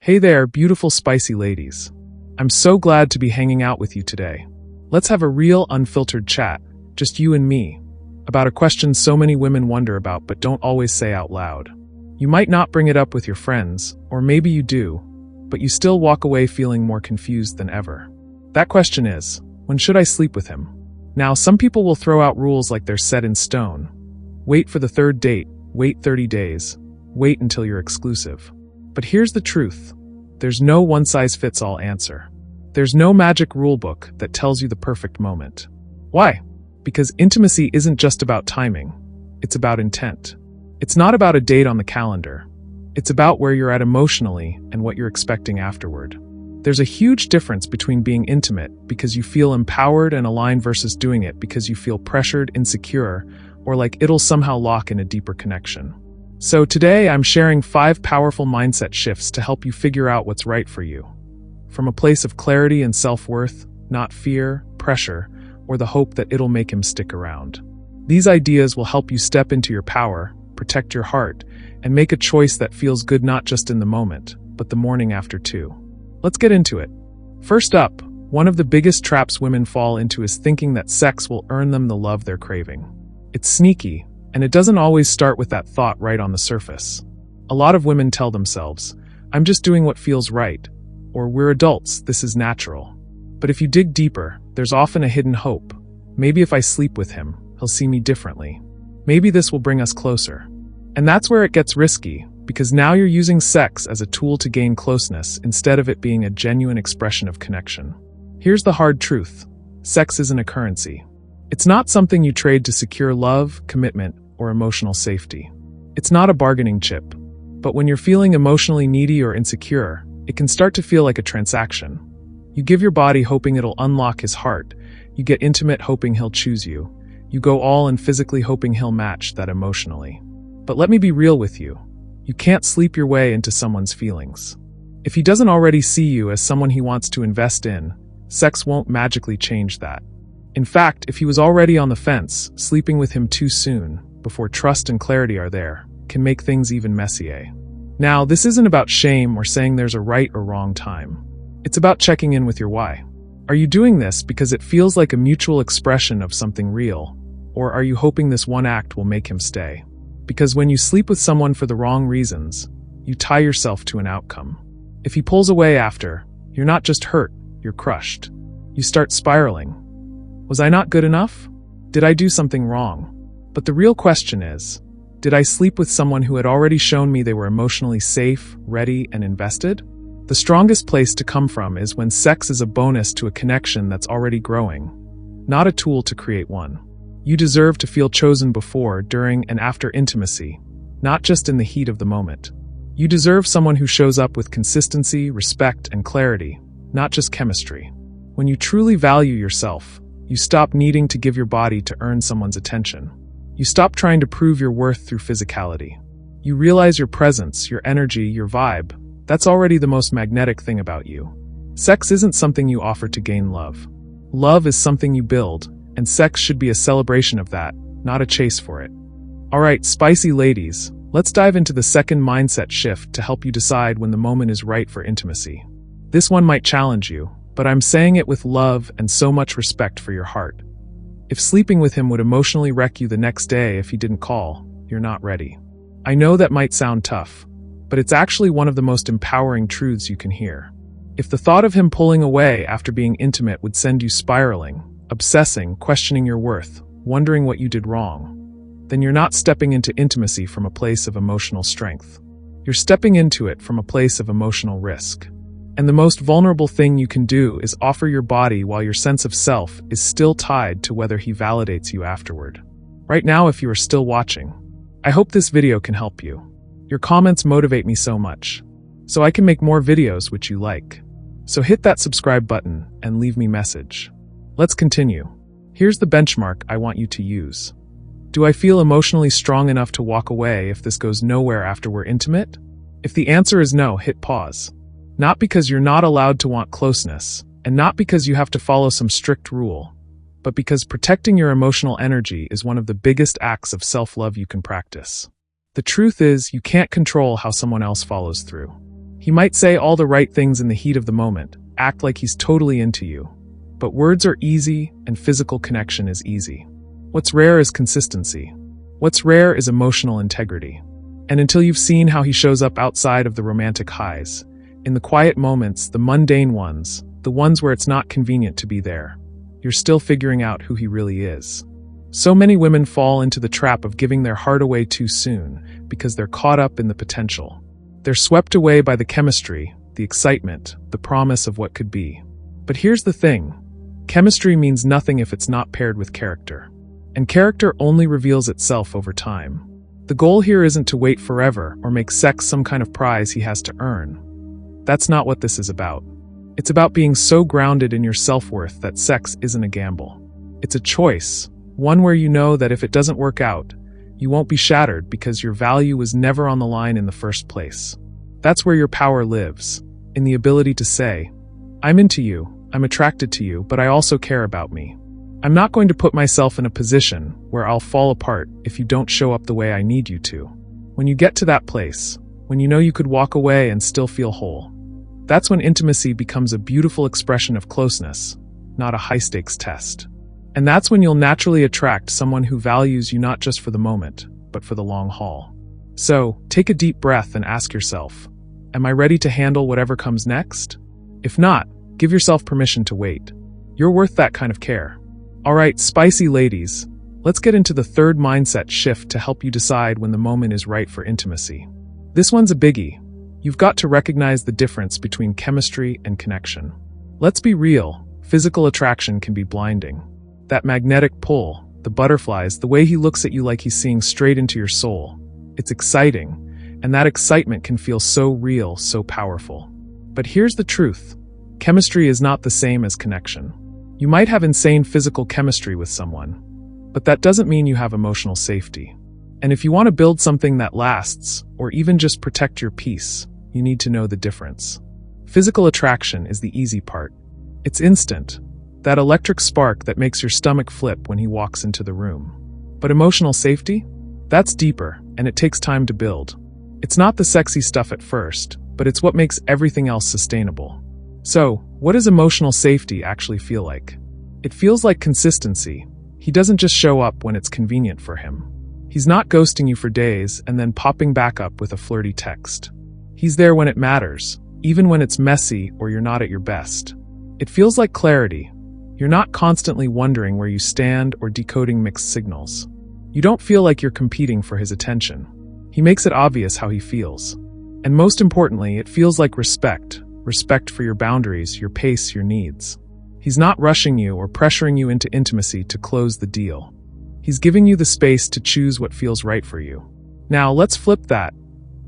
Hey there, beautiful spicy ladies. I'm so glad to be hanging out with you today. Let's have a real unfiltered chat, just you and me, about a question so many women wonder about but don't always say out loud. You might not bring it up with your friends, or maybe you do, but you still walk away feeling more confused than ever. That question is, when should I sleep with him? Now, some people will throw out rules like they're set in stone. Wait for the third date, wait 30 days, wait until you're exclusive. But here's the truth. There's no one-size-fits-all answer. There's no magic rulebook that tells you the perfect moment. Why? Because intimacy isn't just about timing. It's about intent. It's not about a date on the calendar. It's about where you're at emotionally and what you're expecting afterward. There's a huge difference between being intimate because you feel empowered and aligned versus doing it because you feel pressured, insecure, or like it'll somehow lock in a deeper connection. So today I'm sharing 5 powerful mindset shifts to help you figure out what's right for you. From a place of clarity and self-worth, not fear, pressure, or the hope that it'll make him stick around. These ideas will help you step into your power, protect your heart, and make a choice that feels good not just in the moment, but the morning after too. Let's get into it. First up, one of the biggest traps women fall into is thinking that sex will earn them the love they're craving. It's sneaky, and it doesn't always start with that thought right on the surface. A lot of women tell themselves, I'm just doing what feels right, or we're adults, this is natural. But if you dig deeper, there's often a hidden hope. Maybe if I sleep with him, he'll see me differently. Maybe this will bring us closer. And that's where it gets risky, because now you're using sex as a tool to gain closeness instead of it being a genuine expression of connection. Here's the hard truth. Sex isn't a currency. It's not something you trade to secure love, commitment, or emotional safety. It's not a bargaining chip. But when you're feeling emotionally needy or insecure, it can start to feel like a transaction. You give your body hoping it'll unlock his heart. You get intimate hoping he'll choose you. You go all in physically hoping he'll match that emotionally. But let me be real with you. You can't sleep your way into someone's feelings. If he doesn't already see you as someone he wants to invest in, sex won't magically change that. In fact, if he was already on the fence, sleeping with him too soon, before trust and clarity are there, can make things even messier. Now, this isn't about shame or saying there's a right or wrong time. It's about checking in with your why. Are you doing this because it feels like a mutual expression of something real, or are you hoping this one act will make him stay? Because when you sleep with someone for the wrong reasons, you tie yourself to an outcome. If he pulls away after, you're not just hurt, you're crushed. You start spiraling. Was I not good enough? Did I do something wrong? But the real question is, did I sleep with someone who had already shown me they were emotionally safe, ready, and invested? The strongest place to come from is when sex is a bonus to a connection that's already growing, not a tool to create one. You deserve to feel chosen before, during, and after intimacy, not just in the heat of the moment. You deserve someone who shows up with consistency, respect, and clarity, not just chemistry. When you truly value yourself, you stop needing to give your body to earn someone's attention. You stop trying to prove your worth through physicality. You realize your presence, your energy, your vibe, that's already the most magnetic thing about you. Sex isn't something you offer to gain love. Love is something you build, and sex should be a celebration of that, not a chase for it. Alright, spicy ladies, let's dive into the second mindset shift to help you decide when the moment is right for intimacy. This one might challenge you, but I'm saying it with love and so much respect for your heart. If sleeping with him would emotionally wreck you the next day if he didn't call, you're not ready. I know that might sound tough, but it's actually one of the most empowering truths you can hear. If the thought of him pulling away after being intimate would send you spiraling, obsessing, questioning your worth, wondering what you did wrong, then you're not stepping into intimacy from a place of emotional strength. You're stepping into it from a place of emotional risk. And the most vulnerable thing you can do is offer your body while your sense of self is still tied to whether he validates you afterward. Right now, if you are still watching, I hope this video can help you. Your comments motivate me so much, so I can make more videos which you like. So hit that subscribe button and leave me a message. Let's continue. Here's the benchmark I want you to use. Do I feel emotionally strong enough to walk away if this goes nowhere after we're intimate? If the answer is no, hit pause. Not because you're not allowed to want closeness, and not because you have to follow some strict rule, but because protecting your emotional energy is one of the biggest acts of self-love you can practice. The truth is, you can't control how someone else follows through. He might say all the right things in the heat of the moment, act like he's totally into you. But words are easy, and physical connection is easy. What's rare is consistency. What's rare is emotional integrity. And until you've seen how he shows up outside of the romantic highs, in the quiet moments, the mundane ones, the ones where it's not convenient to be there, you're still figuring out who he really is. So many women fall into the trap of giving their heart away too soon because they're caught up in the potential. They're swept away by the chemistry, the excitement, the promise of what could be. But here's the thing. Chemistry means nothing if it's not paired with character. And character only reveals itself over time. The goal here isn't to wait forever or make sex some kind of prize he has to earn. That's not what this is about. It's about being so grounded in your self-worth that sex isn't a gamble. It's a choice, one where you know that if it doesn't work out, you won't be shattered because your value was never on the line in the first place. That's where your power lives, in the ability to say, I'm into you, I'm attracted to you, but I also care about me. I'm not going to put myself in a position where I'll fall apart if you don't show up the way I need you to. When you get to that place, when you know you could walk away and still feel whole, that's when intimacy becomes a beautiful expression of closeness, not a high-stakes test. And that's when you'll naturally attract someone who values you not just for the moment, but for the long haul. So, take a deep breath and ask yourself, am I ready to handle whatever comes next? If not, give yourself permission to wait. You're worth that kind of care. Alright, spicy ladies, let's get into the third mindset shift to help you decide when the moment is right for intimacy. This one's a biggie. You've got to recognize the difference between chemistry and connection. Let's be real, physical attraction can be blinding. That magnetic pull, the butterflies, the way he looks at you like he's seeing straight into your soul. It's exciting, and that excitement can feel so real, so powerful. But here's the truth. Chemistry is not the same as connection. You might have insane physical chemistry with someone, but that doesn't mean you have emotional safety. And if you want to build something that lasts, or even just protect your peace, you need to know the difference. Physical attraction is the easy part. It's instant. That electric spark that makes your stomach flip when he walks into the room. But emotional safety? That's deeper, and it takes time to build. It's not the sexy stuff at first, but it's what makes everything else sustainable. So, what does emotional safety actually feel like? It feels like consistency. He doesn't just show up when it's convenient for him. He's not ghosting you for days and then popping back up with a flirty text. He's there when it matters, even when it's messy or you're not at your best. It feels like clarity. You're not constantly wondering where you stand or decoding mixed signals. You don't feel like you're competing for his attention. He makes it obvious how he feels. And most importantly, it feels like respect. Respect for your boundaries, your pace, your needs. He's not rushing you or pressuring you into intimacy to close the deal. He's giving you the space to choose what feels right for you. Now, let's flip that.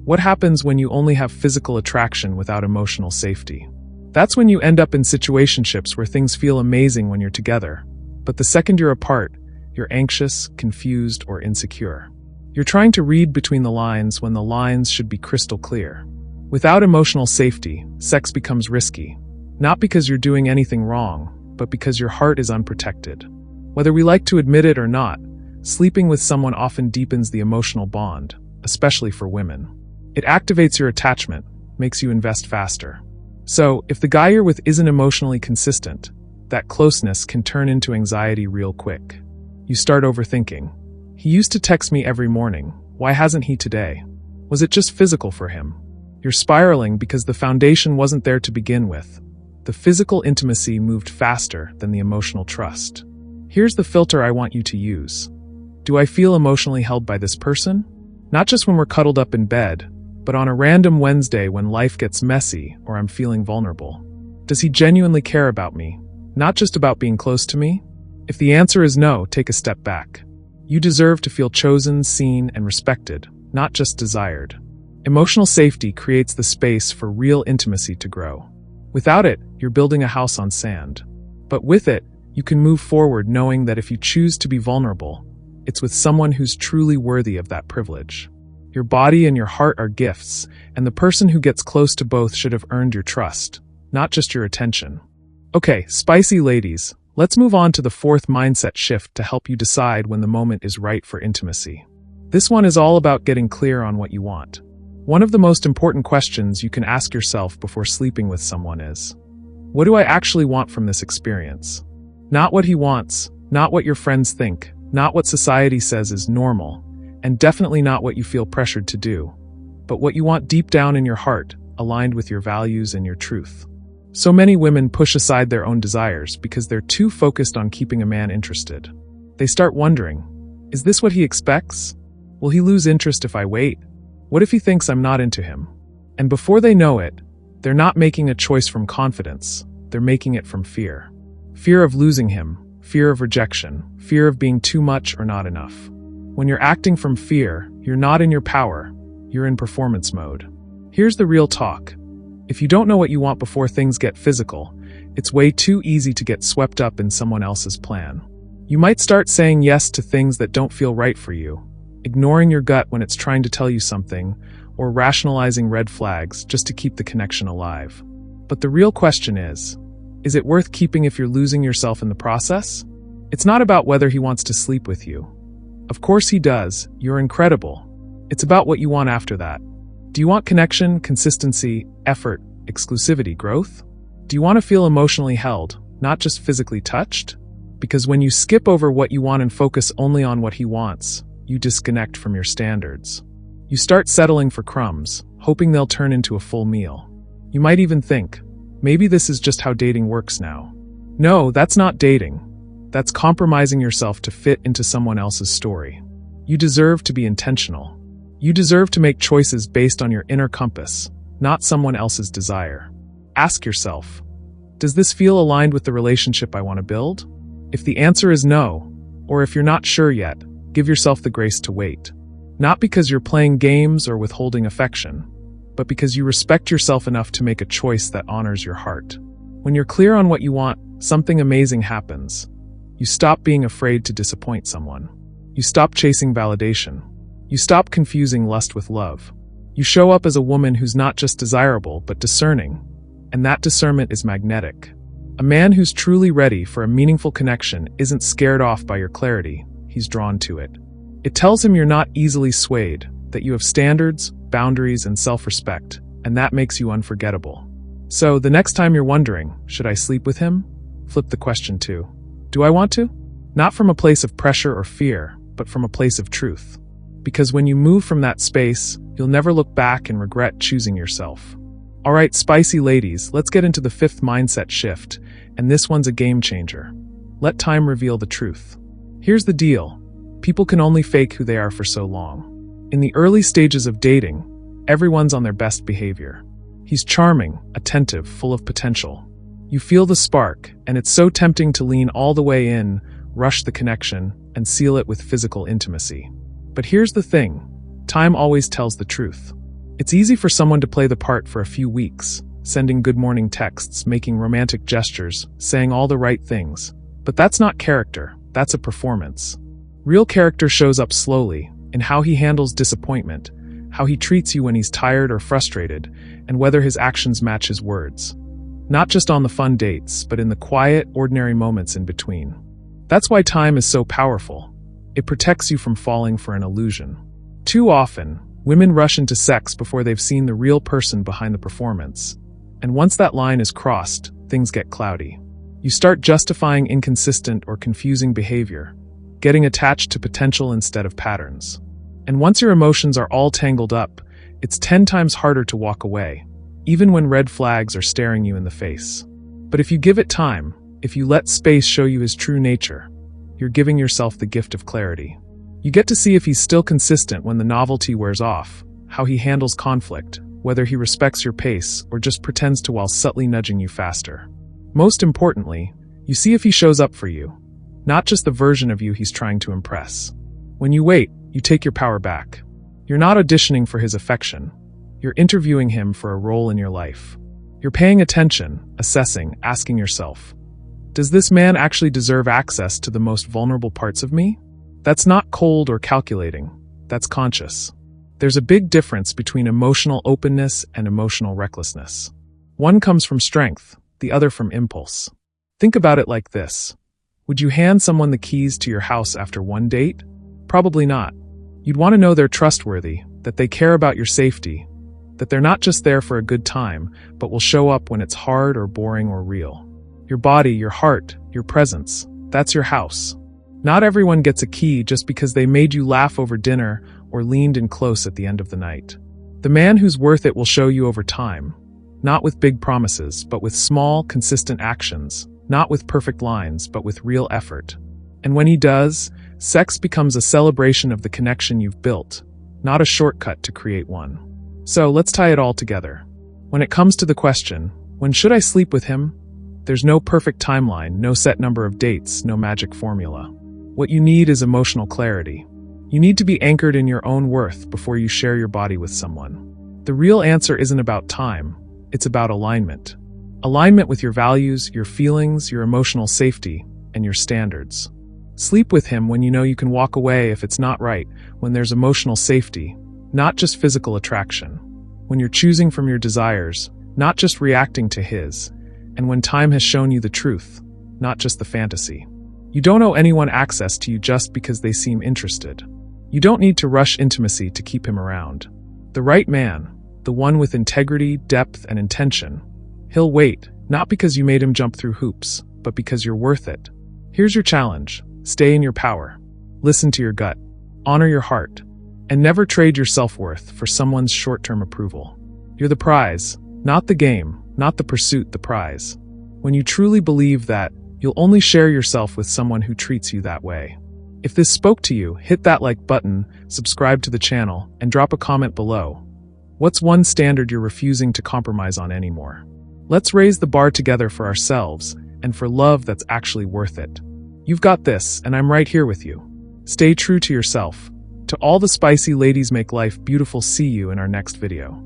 What happens when you only have physical attraction without emotional safety? That's when you end up in situationships where things feel amazing when you're together, but the second you're apart, you're anxious, confused, or insecure. You're trying to read between the lines when the lines should be crystal clear. Without emotional safety, sex becomes risky, not because you're doing anything wrong, but because your heart is unprotected. Whether we like to admit it or not, sleeping with someone often deepens the emotional bond, especially for women. It activates your attachment, makes you invest faster. So, if the guy you're with isn't emotionally consistent, that closeness can turn into anxiety real quick. You start overthinking. He used to text me every morning. Why hasn't he today? Was it just physical for him? You're spiraling because the foundation wasn't there to begin with. The physical intimacy moved faster than the emotional trust. Here's the filter I want you to use. Do I feel emotionally held by this person? Not just when we're cuddled up in bed, but on a random Wednesday when life gets messy or I'm feeling vulnerable. Does he genuinely care about me, not just about being close to me? If the answer is no, take a step back. You deserve to feel chosen, seen, and respected, not just desired. Emotional safety creates the space for real intimacy to grow. Without it, you're building a house on sand. But with it, you can move forward knowing that if you choose to be vulnerable, it's with someone who's truly worthy of that privilege. Your body and your heart are gifts, and the person who gets close to both should have earned your trust, not just your attention. Okay, spicy ladies, let's move on to the fourth mindset shift to help you decide when the moment is right for intimacy. This one is all about getting clear on what you want. One of the most important questions you can ask yourself before sleeping with someone is, what do I actually want from this experience? Not what he wants, not what your friends think, not what society says is normal, and definitely not what you feel pressured to do, but what you want deep down in your heart, aligned with your values and your truth. So many women push aside their own desires because they're too focused on keeping a man interested. They start wondering, is this what he expects? Will he lose interest if I wait? What if he thinks I'm not into him? And before they know it, they're not making a choice from confidence, they're making it from fear. Fear of losing him, fear of rejection, fear of being too much or not enough. When you're acting from fear, you're not in your power, you're in performance mode. Here's the real talk. If you don't know what you want before things get physical, it's way too easy to get swept up in someone else's plan. You might start saying yes to things that don't feel right for you, ignoring your gut when it's trying to tell you something, or rationalizing red flags just to keep the connection alive. But the real question is it worth keeping if you're losing yourself in the process? It's not about whether he wants to sleep with you. Of course he does, you're incredible. It's about what you want after that. Do you want connection, consistency, effort, exclusivity, growth? Do you want to feel emotionally held, not just physically touched? Because when you skip over what you want and focus only on what he wants, you disconnect from your standards. You start settling for crumbs, hoping they'll turn into a full meal. You might even think, maybe this is just how dating works now. No, that's not dating. That's compromising yourself to fit into someone else's story. You deserve to be intentional. You deserve to make choices based on your inner compass, not someone else's desire. Ask yourself, does this feel aligned with the relationship I want to build? If the answer is no, or if you're not sure yet, give yourself the grace to wait. Not because you're playing games or withholding affection, but because you respect yourself enough to make a choice that honors your heart. When you're clear on what you want, something amazing happens. You stop being afraid to disappoint someone. You stop chasing validation. You stop confusing lust with love. You show up as a woman who's not just desirable, but discerning. And that discernment is magnetic. A man who's truly ready for a meaningful connection isn't scared off by your clarity. He's drawn to it. It tells him you're not easily swayed, that you have standards, boundaries, and self-respect, and that makes you unforgettable. So, the next time you're wondering, should I sleep with him? Flip the question to, do I want to? Not from a place of pressure or fear, but from a place of truth. Because when you move from that space, you'll never look back and regret choosing yourself. Alright, spicy ladies, let's get into the fifth mindset shift, and this one's a game changer. Let time reveal the truth. Here's the deal. People can only fake who they are for so long. In the early stages of dating, everyone's on their best behavior. He's charming, attentive, full of potential. You feel the spark, and it's so tempting to lean all the way in, rush the connection, and seal it with physical intimacy. But here's the thing. Time always tells the truth. It's easy for someone to play the part for a few weeks, sending good morning texts, making romantic gestures, saying all the right things. But that's not character, that's a performance. Real character shows up slowly, in how he handles disappointment, how he treats you when he's tired or frustrated, and whether his actions match his words. Not just on the fun dates, but in the quiet, ordinary moments in between. That's why time is so powerful. It protects you from falling for an illusion. Too often, women rush into sex before they've seen the real person behind the performance. And once that line is crossed, things get cloudy. You start justifying inconsistent or confusing behavior, getting attached to potential instead of patterns. And once your emotions are all tangled up, it's 10 times harder to walk away, even when red flags are staring you in the face. But if you give it time, if you let space show you his true nature, you're giving yourself the gift of clarity. You get to see if he's still consistent when the novelty wears off, how he handles conflict, whether he respects your pace or just pretends to while subtly nudging you faster. Most importantly, you see if he shows up for you, not just the version of you he's trying to impress. When you wait, you take your power back. You're not auditioning for his affection. You're interviewing him for a role in your life. You're paying attention, assessing, asking yourself, does this man actually deserve access to the most vulnerable parts of me? That's not cold or calculating. That's conscious. There's a big difference between emotional openness and emotional recklessness. One comes from strength, the other from impulse. Think about it like this. Would you hand someone the keys to your house after one date? Probably not. You'd want to know they're trustworthy, that they care about your safety, that they're not just there for a good time, but will show up when it's hard or boring or real. Your body, your heart, your presence, that's your house. Not everyone gets a key just because they made you laugh over dinner or leaned in close at the end of the night. The man who's worth it will show you over time, not with big promises, but with small, consistent actions, not with perfect lines, but with real effort. And when he does, sex becomes a celebration of the connection you've built, not a shortcut to create one. So let's tie it all together. When it comes to the question, when should I sleep with him? There's no perfect timeline, no set number of dates, no magic formula. What you need is emotional clarity. You need to be anchored in your own worth before you share your body with someone. The real answer isn't about time, it's about alignment. Alignment with your values, your feelings, your emotional safety, and your standards. Sleep with him when you know you can walk away if it's not right, when there's emotional safety, not just physical attraction. When you're choosing from your desires, not just reacting to his, and when time has shown you the truth, not just the fantasy. You don't owe anyone access to you just because they seem interested. You don't need to rush intimacy to keep him around. The right man, the one with integrity, depth, and intention, he'll wait, not because you made him jump through hoops, but because you're worth it. Here's your challenge. Stay in your power. Listen to your gut. Honor your heart. And never trade your self-worth for someone's short-term approval. You're the prize, not the game, not the pursuit, the prize. When you truly believe that, you'll only share yourself with someone who treats you that way. If this spoke to you, hit that like button, subscribe to the channel, and drop a comment below. What's one standard you're refusing to compromise on anymore? Let's raise the bar together for ourselves and for love that's actually worth it. You've got this, and I'm right here with you. Stay true to yourself. To all the spicy ladies make life beautiful, see you in our next video.